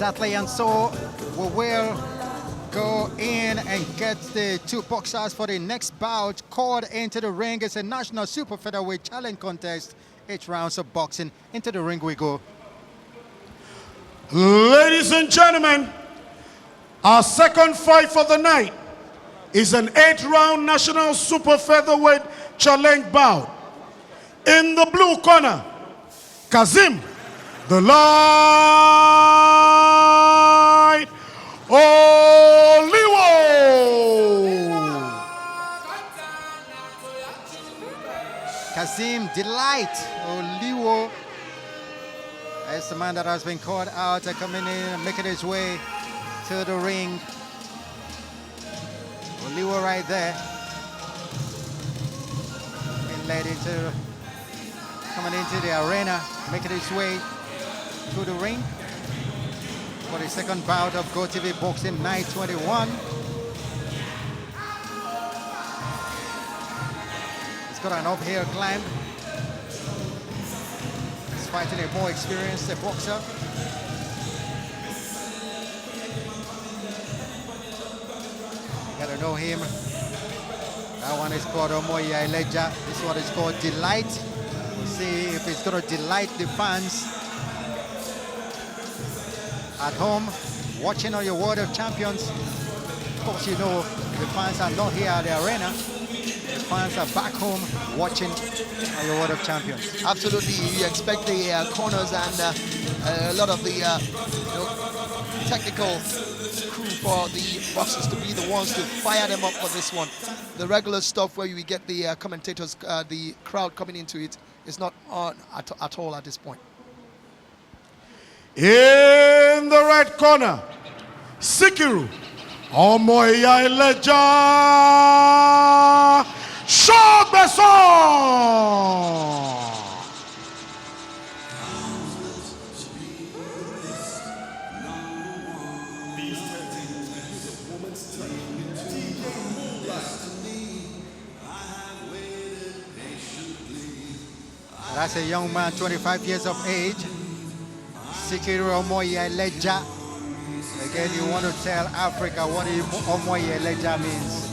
Exactly, and so we will go in and get the two boxers for the next bout called into the ring. It's a national super featherweight challenge contest. 8 rounds of boxing. Into the ring we go. Ladies and gentlemen, our second fight for the night is an 8-round national super featherweight challenge bout. In the blue corner, Kazeem, the light Oliwo. Kazeem Delight Oliwo is the man that has been called out and coming in and making his way to the ring. Oliwo right there. Being led into, coming into the arena, making his way to the ring for the second bout of GOtv Boxing Night 21. He's got an uphill climb. He's fighting a more experienced boxer. You gotta know him. That one is called Eleja. This one is called Delight. We'll see if it's gonna delight the fans at home, watching on your World of Champions. Of course, you know the fans are not here at the arena. The fans are back home watching on your World of Champions. Absolutely, you expect the corners and a lot of the technical crew for the boxers to be the ones to fire them up for this one. The regular stuff where you get the commentators, the crowd coming into it, is not on at all at this point. In the right corner, Sikiru, Eleja, Shogbesan. That's a young man, 25 years of age. Sikiru Eleja. Again, you want to tell Africa what Eleja means.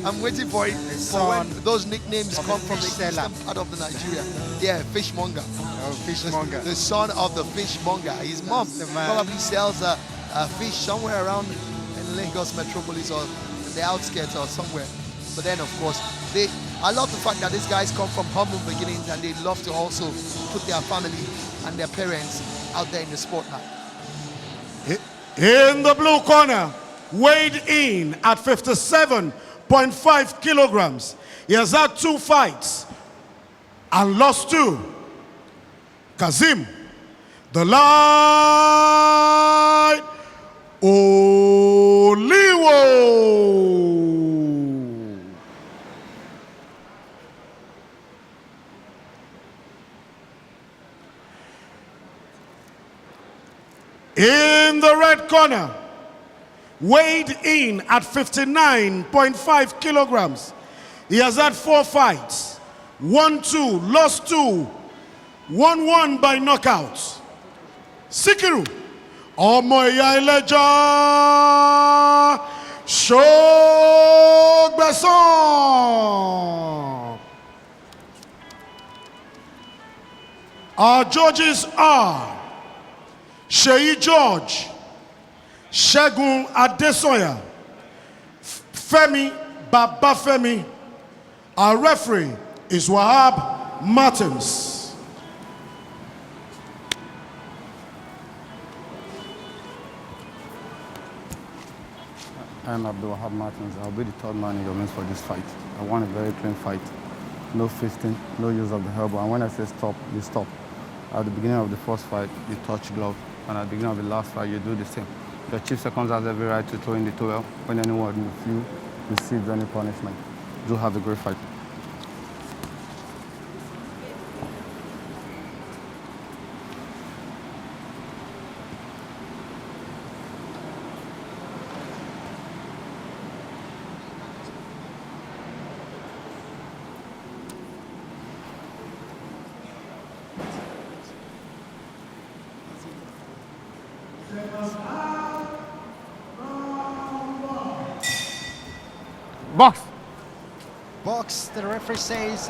I'm waiting for it. For when those nicknames come from the eastern part of the Nigeria. Yeah, fishmonger. Oh, fishmonger. The son of the fishmonger. His mom probably sells fish somewhere around in Lagos metropolis or the outskirts or somewhere. But then, of course, I love the fact that these guys come from humble beginnings and they love to also put their family and their parents out there in the sport now. In the blue corner, weighed in at 57.5 kilograms. He has had 2 fights and lost 2. Kazeem, the light Oliwo. In the red corner, weighed in at 59.5 kilograms. He has had 4 fights, 1-2, lost 2, 1-1 by knockout. Sikiru, Eleja, Shogbesan. Our judges are Sheyi George, Segun Adesoya, Femi Babafemi. Our referee is Wahab Martins. I'm Abdul Wahab Martins. I'll be the 3rd man in your midst for this fight. I want a very clean fight. No fisting, no use of the elbow. And when I say stop, you stop. At the beginning of the first fight, you touch glove. And at the beginning of the last fight, you do the same. The chief seconds has every right to throw in the towel when anyone with you receives any punishment. Do have a great fight. Box. Box, the referee says.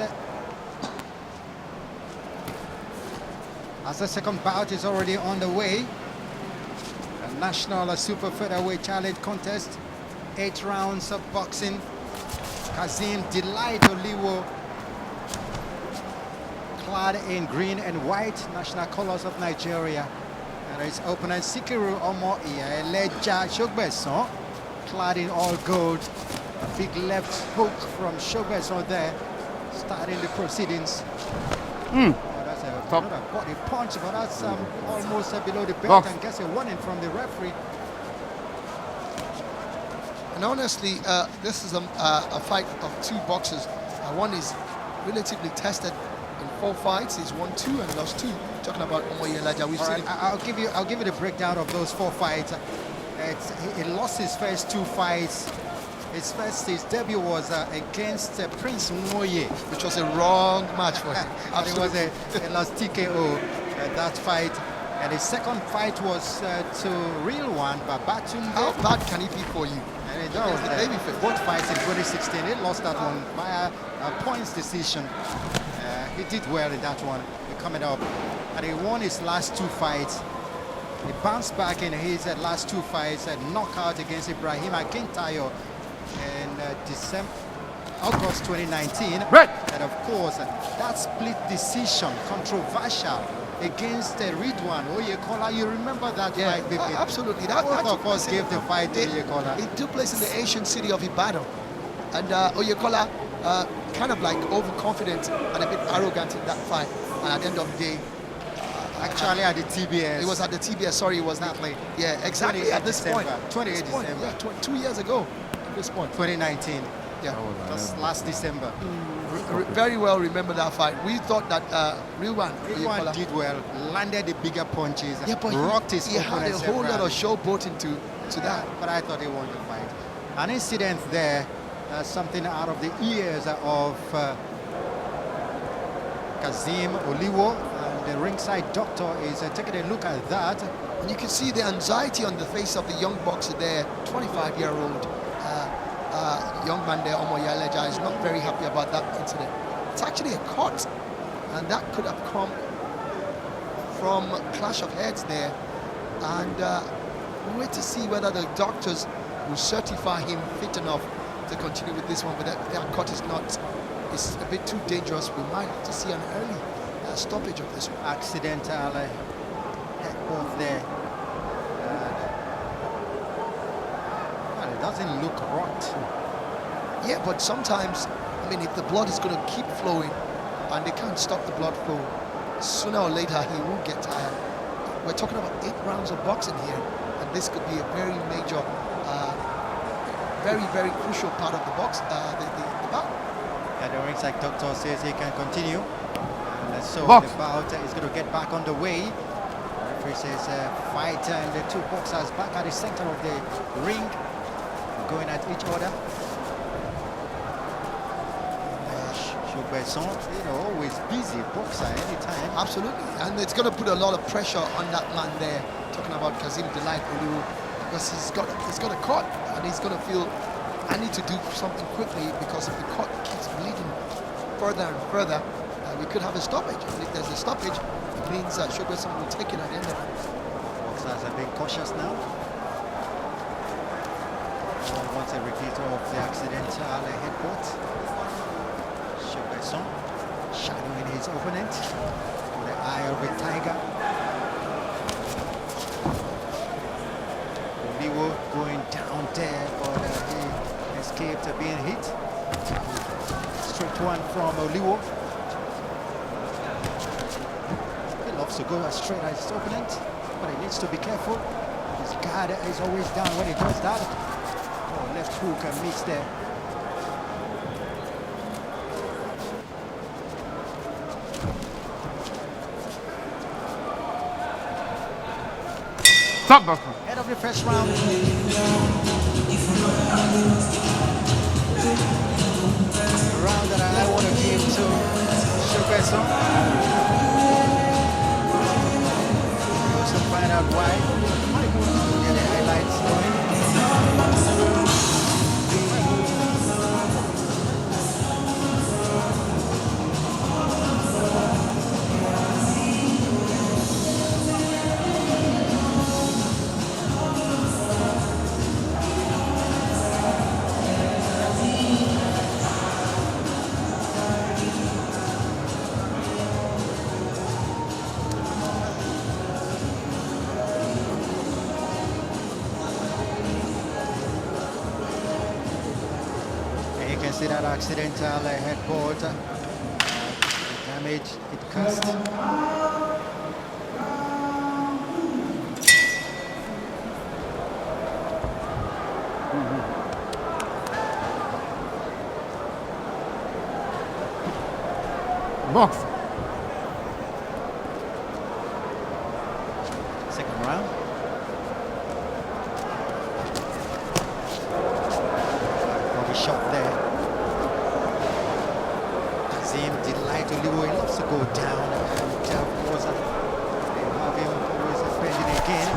As the second bout is already on the way. A national super featherweight challenge contest. 8 rounds of boxing. Kazeem Delight Oliwo, clad in green and white, national colors of Nigeria. And his opponent Sikiru Eleja Shogbesan, clad in all gold. A big left hook from Shogbesan there, starting the proceedings. Oh, that's another body punch, but that's almost below the belt and gets a warning from the referee. And honestly, this is a fight of 2 boxers. One is relatively tested in 4 fights. He's won 2 and lost 2. Talking about Eleja, we've seen him. I'll give you the breakdown of those 4 fights. He lost his first 2 fights. His debut was against Prince Moye, which was a wrong match for him. It was a lost TKO that fight. And his second fight was to real one, Babatunde. How bad can he be for you? And that was the babyface. Both fights in 2016. He lost that one by a points decision. He did well in that one, coming up. And he won his last 2 fights. He bounced back in his last 2 fights, a knockout against Ibrahim Akintayo in August 2019. Right. And of course, that split decision, controversial, against Ridwan Oyekola. You remember that fight? Absolutely. Both of us gave the fight to Oyekola. It took place in the ancient city of Ibadan. And Oyekola, kind of like overconfident and a bit arrogant in that fight. And at the end of the day, actually at the TBS. It was at the TBS, sorry, it was not late. Yeah, exactly at this point. 28 December. Yeah, 2 years ago at this point. 2019. Yeah. Just last December. Very well remember that fight. We thought that Rilwan did well, landed the bigger punches, but rocked his he had a whole lot of showboat into that. But I thought he won the fight. An incident there, something out of the ears of Kazeem Oliwo, and the ringside doctor is taking a look at that. And you can see the anxiety on the face of the young boxer there, 25-year-old young man there, Eleja, is not very happy about that incident. It's actually a cut, and that could have come from a clash of heads there. And we wait to see whether the doctors will certify him fit enough to continue with this one. But that cut is it's a bit too dangerous. We might have to see an early stoppage of this one. Accidental head both there. Well, it doesn't look rot. Yeah, but sometimes, I mean, if the blood is going to keep flowing and they can't stop the blood flow, sooner or later he will get tired. We're talking about 8 rounds of boxing here, and this could be a very major, very, very crucial part of the box, the bout. And the ringside doctor says he can continue. And so the bout is going to get back on the way. The referee says fight, and the 2 boxers back at the center of the ring, going at each other. Shogbesan, always busy boxer anytime. Absolutely, and it's going to put a lot of pressure on that man there. Talking about Kazeem Delight Oliwo, because he's got a cut, and he's going to feel I need to do something quickly, because if the cut keeps bleeding further and further, we could have a stoppage. And if there's a stoppage, it means that Shogbesan will take it at the end of it. Boxers are being cautious now. Wants a repeat of the accidental headbutt. Shogbesan shadowing his opponent with the eye of a tiger. Oliwo going down there, but he escaped being hit. Straight one from Oliwo. He loves to go straight at his opponent, but he needs to be careful. His guard is always down when he does that. Oh, left hook and meets there. Stop, doctor. End of the first round. The round that I want to give to Shogbesan. To find out why. see that accidental headbutt, the damage it caused. Box. Second round. Body shot there. Kazeem delight Oliwo. He loves to go down, and of course they have him always defending again.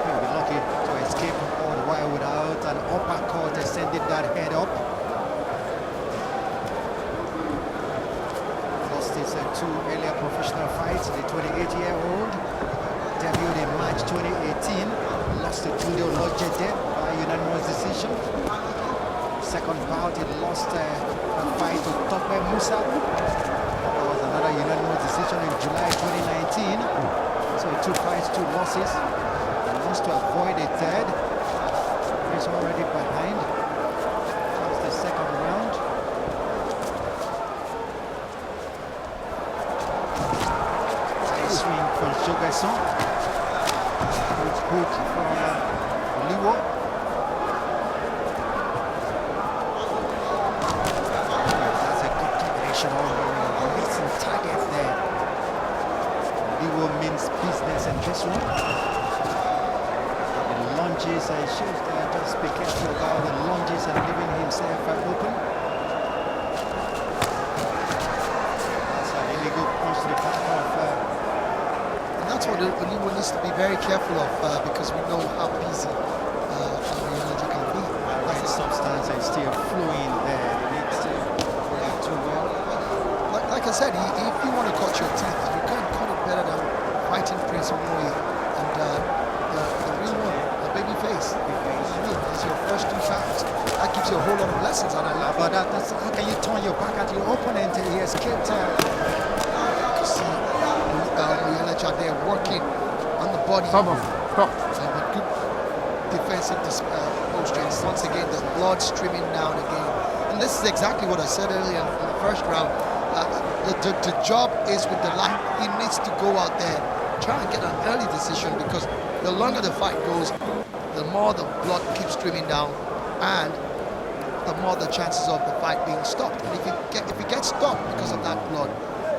He'll be lucky to escape all the while without an uppercut sending that head up. Two earlier professional fights. The 28-year-old debuted in March 2018, lost to Julio Logete by unanimous decision. Second bout, he lost a fight to Tope Musa. That was another unanimous decision in July 2019. So 2 fights, 2 losses. He wants to avoid a third. He's already behind. That's the second round. Swing from Shogbesan. Good hook from Oliwo. That's a good combination over missing targets there. Oliwo means business in this one. The lunges shows that just be careful about the lunges and leaving himself open. That's a really good punch to the back of That's what Oliwo needs to be very careful of because we know how busy Eleja can be. Right substance is still flowing there. It needs to react too well. Like I said, if you want to cut your teeth, you can't cut it better than fighting Prince Omoye and the real one, the baby face. It's your first 2 fights. That gives you a whole lot of lessons, and I love But that's how can you turn your back at your opponent? He escaped. Eleja there working on the body. Stop. With good defensive posture. Once again, there's blood streaming down again. And this is exactly what I said earlier in the first round. The job is with the light. He needs to go out there, try and get an early decision, because the longer the fight goes, the more the blood keeps streaming down, and the more the chances of the fight being stopped. And if he gets stopped because of that blood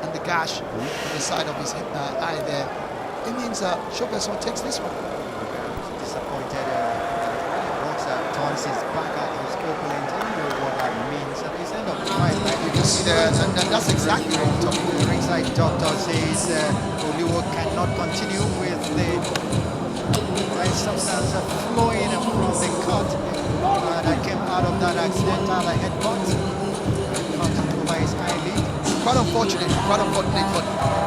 and the gash on the side of his eye there, it means Shogbesan takes this one. Disappointed. Boxer turns his back at his opponent. I don't know what that means. At the end of the fight, like You can see there, and that's exactly what we're talking about. the ringside doctor says Oliwo cannot continue with the right substance flowing from the cut that came out of that accidental headbutt. Cut over his eyelid. Quite unfortunate, but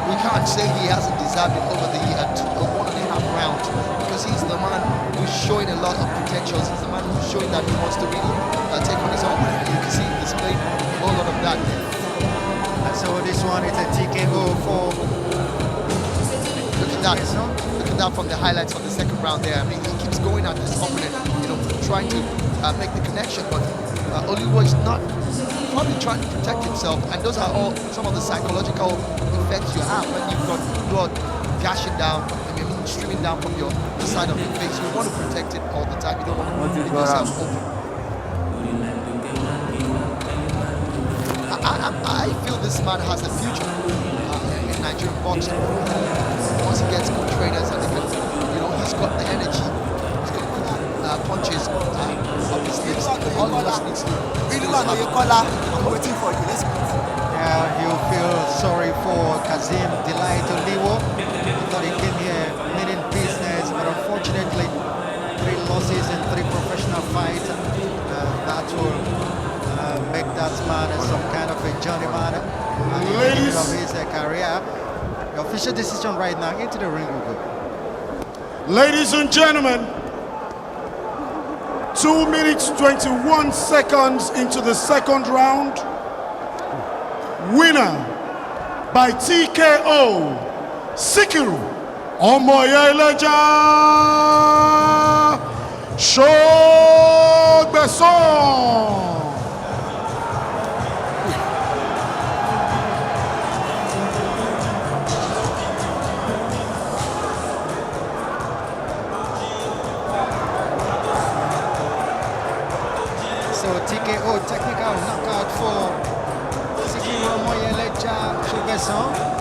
we can't say he hasn't deserved it over the 1.5 rounds, because he's the man who's showing a lot of potentials. He's the man who's showing that he wants to really take on his own. You can see he displayed a whole lot of that. And so this one is a TKO for. Look at that. Look at that from the highlights of the second round there. I mean, he keeps going at his opponent, trying to make the connection, but Oliwo is not. Probably trying to protect himself, and those are all some of the psychological effects you have when you've got blood gashing down, streaming down from the side of your face. You want to protect it all the time. You don't want to leave yourself open. I feel this man has a future in Nigerian boxing. Once he gets good trainers and he's got the energy, he's got good punches up his sleeves. All he just needs to. I'm waiting for you. Let's go. Yeah, you feel sorry for Kazeem Delight Oliwo. He thought he came here meaning business, but unfortunately, 3 losses in 3 professional fights. That will make that man some kind of a journeyman at the end of his career. The official decision right now, into the ring will go. Ladies and gentlemen, 2 minutes 21 seconds into the second round. Winner by TKO, Sikiru, Eleja, Shogbesan. Shogbesan. So TKO, technical knockout for Sikiru Eleja Shogbesan.